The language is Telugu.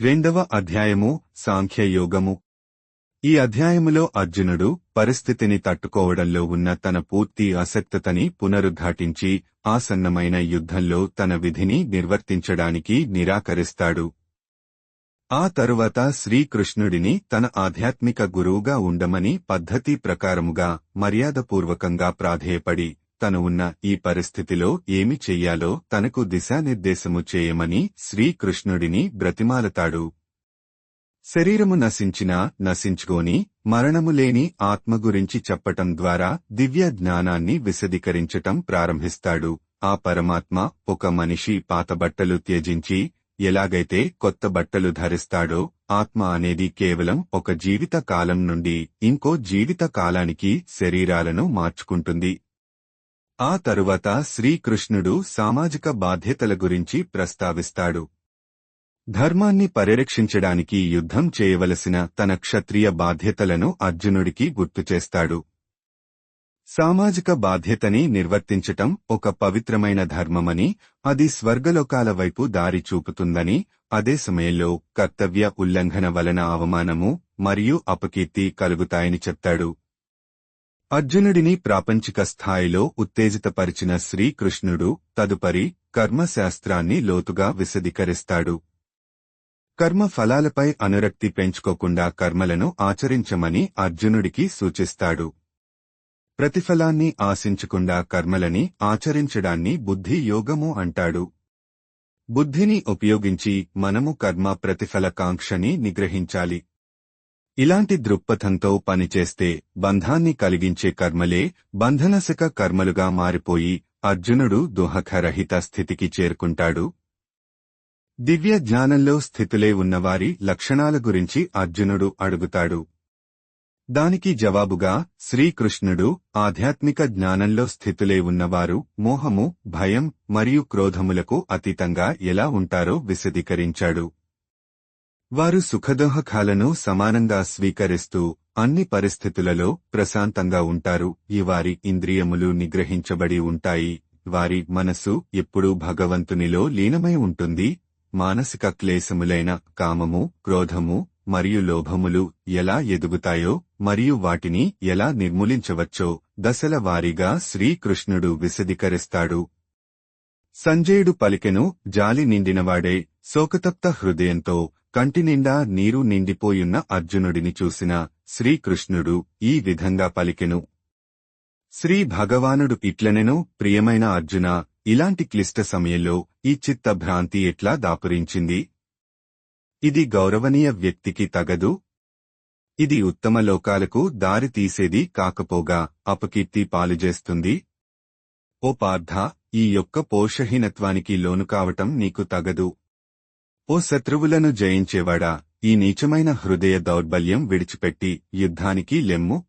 రెండవ అధ్యాయము సాంఖ్యయోగము. ఈ అధ్యాయములో అర్జునుడు పరిస్థితిని తట్టుకోవడంలో ఉన్న తన పూర్తి అసక్తతని పునరుద్ఘాటించి ఆసన్నమైన యుద్ధంలో తన విధిని నిర్వర్తించడానికి నిరాకరిస్తాడు. ఆ తరువాత శ్రీకృష్ణుడిని తన ఆధ్యాత్మిక గురువుగా ఉండమని పద్ధతి ప్రకారముగా మర్యాదపూర్వకంగా ప్రాధేయపడి తను ఉన్న ఈ పరిస్థితిలో ఏమి చెయ్యాలో తనకు దిశానిర్దేశము చేయమని శ్రీకృష్ణుడిని బ్రతిమాలతాడు. శరీరము నశించినా నశించుకోని మరణము లేని ఆత్మ గురించి చెప్పటం ద్వారా దివ్య జ్ఞానాన్ని విశదీకరించటం ప్రారంభిస్తాడు. ఆ పరమాత్మ ఒక మనిషి పాత బట్టలు త్యజించి ఎలాగైతే కొత్త బట్టలు ధరిస్తాడో, ఆత్మ అనేది కేవలం ఒక జీవిత కాలం నుండి ఇంకో జీవిత కాలానికి శరీరాలను మార్చుకుంటుంది. ఆ తరువాత శ్రీకృష్ణుడు సామాజిక బాధ్యతల గురించి ప్రస్తావిస్తాడు. ధర్మాన్ని పరిరక్షించడానికి యుద్ధం చేయవలసిన తన క్షత్రియ బాధ్యతలను అర్జునుడికి గుర్తుచేస్తాడు. సామాజిక బాధ్యతని నిర్వర్తించటం ఒక పవిత్రమైన ధర్మమని, అది స్వర్గలోకాల వైపు దారి చూపుతుందని, అదే సమయంలో కర్తవ్య ఉల్లంఘన వలన అవమానము మరియు అపకీర్తి కలుగుతాయని చెప్తాడు. అర్జునుడిని ప్రాపంచిక స్థాయిలో ఉత్తేజితపరిచిన శ్రీకృష్ణుడు తదుపరి కర్మశాస్త్రాన్ని లోతుగా విశదీకరిస్తాడు. కర్మ ఫలాలపై అనురక్తి పెంచుకోకుండా కర్మలను ఆచరించమని అర్జునుడికి సూచిస్తాడు. ప్రతిఫలాన్ని ఆశించకుండా కర్మలని ఆచరించడాన్ని బుద్ధి యోగము అంటాడు. బుద్ధిని ఉపయోగించి మనము కర్మ ప్రతిఫల కాంక్షని నిగ్రహించాలి. ఇలాంటి దృక్పథంతో పనిచేస్తే బంధాన్ని కలిగించే కర్మలే బంధనశక కర్మలుగా మారిపోయి అర్జునుడు దుఃఖరహిత స్థితికి చేరుకుంటాడు. దివ్య జ్ఞానంలో స్థితులే ఉన్నవారి లక్షణాల గురించి అర్జునుడు అడుగుతాడు. దానికి జవాబుగా శ్రీకృష్ణుడు ఆధ్యాత్మిక జ్ఞానంలో స్థితులే ఉన్నవారు మోహము, భయం మరియు క్రోధములకు అతీతంగా ఎలా ఉంటారో విశదీకరించాడు. వారు సుఖదుఃఖాలను సమానంగా స్వీకరిస్తూ అన్ని పరిస్థితులలో ప్రశాంతంగా ఉంటారు. ఈ వారి ఇంద్రియములు నిగ్రహించబడి ఉంటాయి. వారి మనసు ఎప్పుడూ భగవంతునిలో లీనమై ఉంటుంది. మానసిక క్లేశములైన కామము, క్రోధము మరియు లోభములు ఎలా ఎదుగుతాయో మరియు వాటిని ఎలా నిర్మూలించవచ్చో దశల వారీగా శ్రీకృష్ణుడు విశదీకరిస్తాడు. సంజయుడు పలికెను, జాలి నిండినవాడే శోకతప్త హృదయంతో కంటినిండా నీరు నిండిపోయున్న అర్జునుడిని చూసిన శ్రీకృష్ణుడు ఈ విధంగా పలికెను. శ్రీ భగవానుడు ఇట్లనెను, ప్రియమైన అర్జునా, ఇలాంటి క్లిష్ట సమయంలో ఈ చిత్తభ్రాంతి ఎట్లా దాపురించింది? ఇది గౌరవనీయ వ్యక్తికి తగదు. ఇది ఉత్తమ లోకాలకు దారి తీసేది కాకపోగా అపకీర్తి పాలుజేస్తుంది. ఓ పార్థ, ఈ యొక్క పోషహీనత్వానికి లోను కావటం నీకు తగదు. ఓ శత్రువులను జయించేవాడా, ఈ నీచమైన హృదయ దౌర్బల్యం విడిచిపెట్టి యుద్ధానికి లెమ్ము.